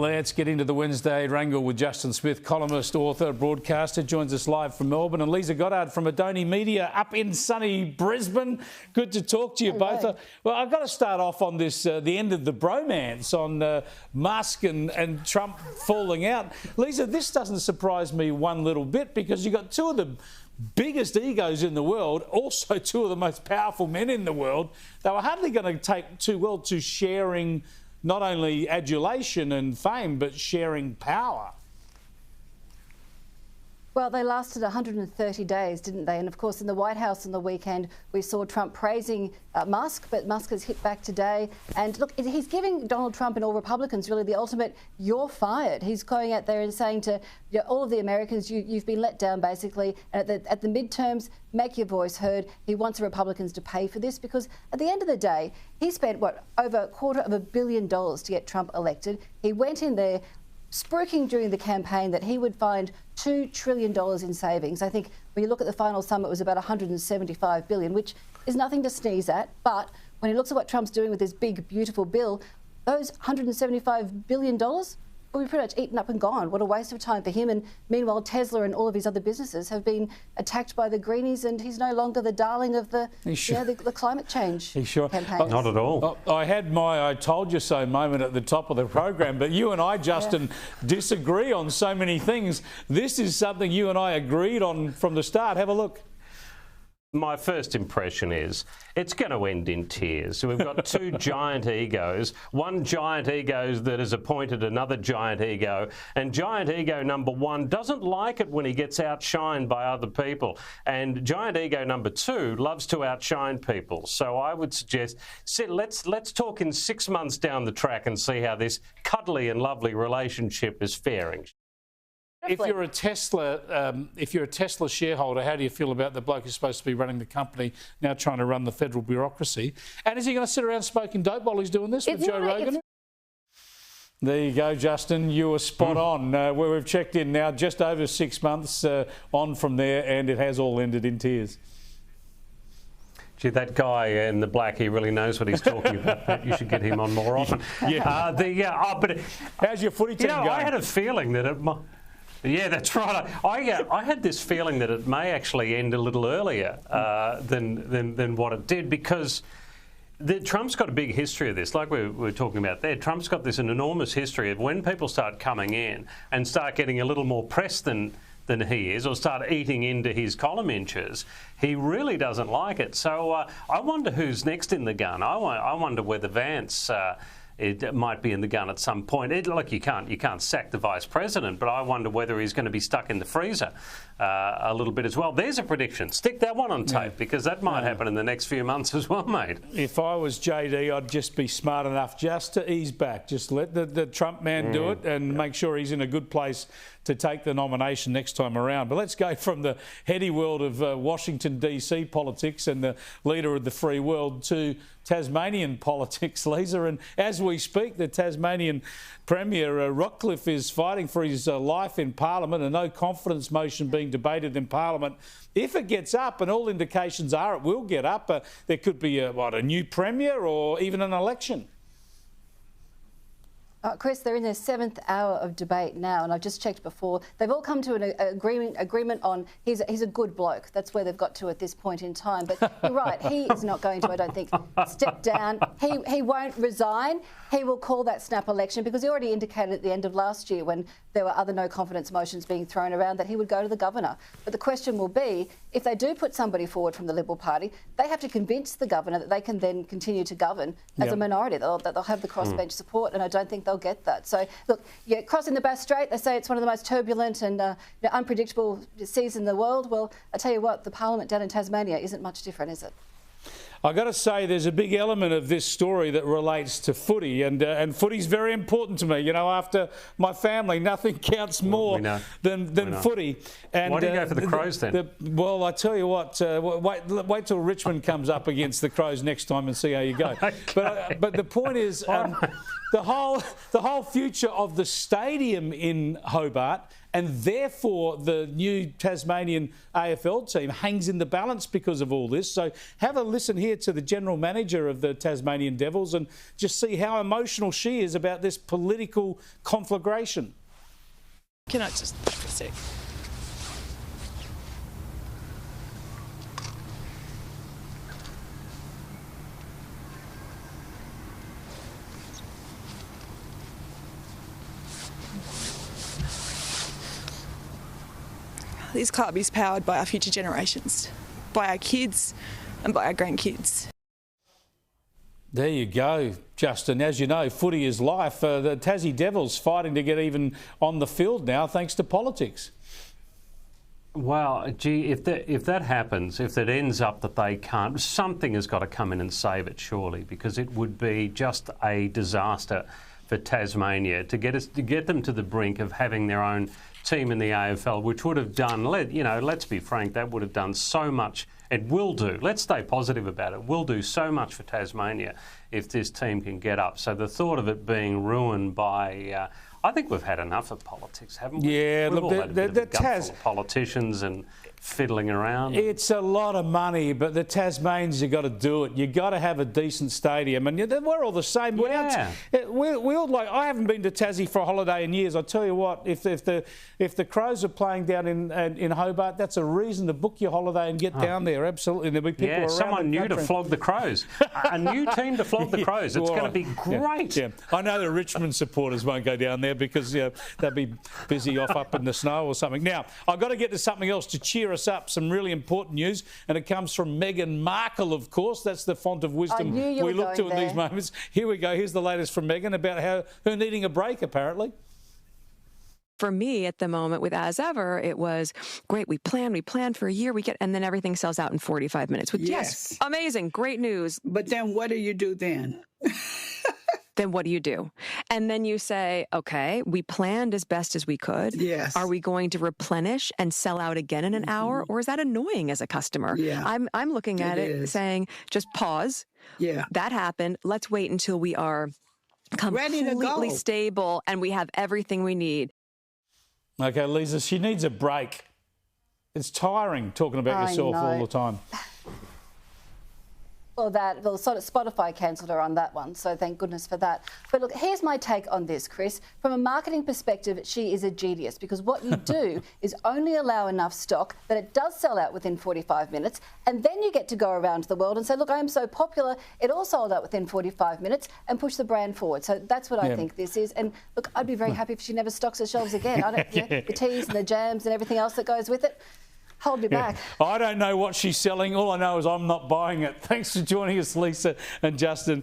let's get into the Wednesday wrangle with Justin Smith, columnist, author, broadcaster, joins us live from Melbourne, and Leisa Goddard from Adoni Media up in sunny Brisbane. Good to talk to you both. Well, I've got to start off on this, the end of the bromance on Musk and Trump falling out. Leisa, this doesn't surprise me one little bit, because you've got two of the biggest egos in the world, also two of the most powerful men in the world. They were hardly going to take too well to sharing not only adulation and fame, but sharing power. Well, they lasted 130 days, didn't they? And of course, in the White House on the weekend, we saw Trump praising Musk, but Musk has hit back today. And look, he's giving Donald Trump and all Republicans really the ultimate, you're fired. He's going out there and saying to all of the Americans, you've been let down, basically. And at the midterms, make your voice heard. He wants the Republicans to pay for this, because at the end of the day, he spent, over $250 million to get Trump elected. He went in there spruiking during the campaign that he would find $2 trillion in savings. I think when you look at the final sum, it was about $175 billion, which is nothing to sneeze at. But when he looks at what Trump's doing with this big, beautiful bill, those $175 billion will be pretty much eaten up and gone. What a waste of time for him. And meanwhile, Tesla and all of his other businesses have been attacked by the Greenies, and he's no longer the darling of the climate change campaign. Not at all. I had my I told you so moment at the top of the program, but you and I, Justin, disagree on so many things. This is something you and I agreed on from the start. Have a look. My first impression is it's going to end in tears. So we've got two giant egos, one giant ego that has appointed another giant ego, and giant ego number one doesn't like it when he gets outshined by other people, and giant ego number two loves to outshine people. So I would suggest, let's talk in 6 months down the track and see how this cuddly and lovely relationship is faring. If you're a Tesla shareholder, how do you feel about the bloke who's supposed to be running the company now trying to run the federal bureaucracy? And is he going to sit around smoking dope while he's doing this with Joe Rogan? There you go, Justin. You were spot on. Where we've checked in now, just over 6 months on from there, and it has all ended in tears. Gee, that guy in the black, he really knows what he's talking about. You should get him on more often. But how's your footy team going? I had a feeling that it might. Yeah, that's right. I had this feeling that it may actually end a little earlier than what it did, because Trump's got a big history of this, like we were talking about there. Trump's got an enormous history of when people start coming in and start getting a little more press than he is, or start eating into his column inches, he really doesn't like it. So I wonder who's next in the gun. I wonder whether Vance it might be in the gun at some point. Look, you can't sack the vice president, but I wonder whether he's going to be stuck in the freezer a little bit as well. There's a prediction. Stick that one on tape, because that might happen in the next few months as well, mate. If I was JD, I'd just be smart enough just to ease back. Just let the Trump man do it, and make sure he's in a good place to take the nomination next time around. But let's go from the heady world of Washington, D.C. politics and the leader of the free world to Tasmanian politics, Leisa. And as we speak, the Tasmanian Premier Rockcliffe is fighting for his life in Parliament, a no-confidence motion being debated in Parliament. If it gets up, and all indications are it will get up, there could be a new Premier or even an election. Chris, they're in their 7th hour of debate now, and I've just checked before. They've all come to an agreement on he's a good bloke. That's where they've got to at this point in time. But you're right, he is not going to, I don't think, step down. He won't resign. He will call that snap election, because he already indicated at the end of last year, when there were other no-confidence motions being thrown around, that he would go to the governor. But the question will be, if they do put somebody forward from the Liberal Party, they have to convince the governor that they can then continue to govern as a minority. They'll have the crossbench support, and I don't think they'll get that. So, look, crossing the Bass Strait, they say it's one of the most turbulent and unpredictable seas in the world. Well, I tell you what, the Parliament down in Tasmania isn't much different, is it? I've got to say, there's a big element of this story that relates to footy, and footy's very important to me. You know, after my family, nothing counts more than footy. And why do you go for the Crows then? Well, I tell you what, wait till Richmond comes up against the Crows next time and see how you go. But the point is, the whole future of the stadium in Hobart, and therefore the new Tasmanian AFL team hangs in the balance because of all this. So have a listen here to the general manager of the Tasmanian Devils and just see how emotional she is about this political conflagration. Can I just for a sec? This club is powered by our future generations, by our kids and by our grandkids. There you go, Justin. As you know, footy is life. The Tassie Devils fighting to get even on the field now thanks to politics. Well, gee, if that happens, if it ends up that they can't, something has got to come in and save it, surely, because it would be just a disaster for Tasmania to get them to the brink of having their own team in the AFL, which would have done, let's be frank, that would have done so much. It will do. Let's stay positive about it. Will do so much for Tasmania if this team can get up. So the thought of it being ruined by, I think we've had enough of politics, haven't we? Yeah, we've look, all had a bit of a gut full of politicians and fiddling around. It's a lot of money, but the Tasmanians, you've got to do it. You've got to have a decent stadium, and we're all the same. Yeah. We all like. I haven't been to Tassie for a holiday in years. I tell you what, if the Crows are playing down in Hobart, that's a reason to book your holiday and get down there. Absolutely, there'll be people around. Someone new to flog the Crows, a new team to flog the Crows. It's going to be great. Yeah. I know the Richmond supporters won't go down there because they'll be busy up in the snow or something. Now I've got to get to something else to cheer us up, some really important news, and it comes from Meghan Markle, of course. That's the font of wisdom we look to in these moments. Here we go. Here's the latest from Meghan about her needing a break, apparently. For me at the moment, with As Ever, it was great. We planned for a year, and then everything sells out in 45 minutes. Yes, amazing, great news. But then what do you do then? Then what do you do? And then you say, okay, we planned as best as we could. Yes. Are we going to replenish and sell out again in an hour? Or is that annoying as a customer? Yeah. I'm looking at it saying, just pause. Yeah. That happened. Let's wait until we are completely stable and we have everything we need. Okay, Lisa, she needs a break. It's tiring talking about yourself all the time. Well, Spotify cancelled her on that one, so thank goodness for that. But look, here's my take on this, Chris. From a marketing perspective, she is a genius, because what you do is only allow enough stock that it does sell out within 45 minutes, and then you get to go around the world and say, look, I am so popular, it all sold out within 45 minutes, and push the brand forward. So that's what I think this is. And look, I'd be very happy if she never stocks her shelves again. The teas and the jams and everything else that goes with it. Hold me back. I don't know what she's selling. All I know is I'm not buying it. Thanks for joining us, Lisa and Justin.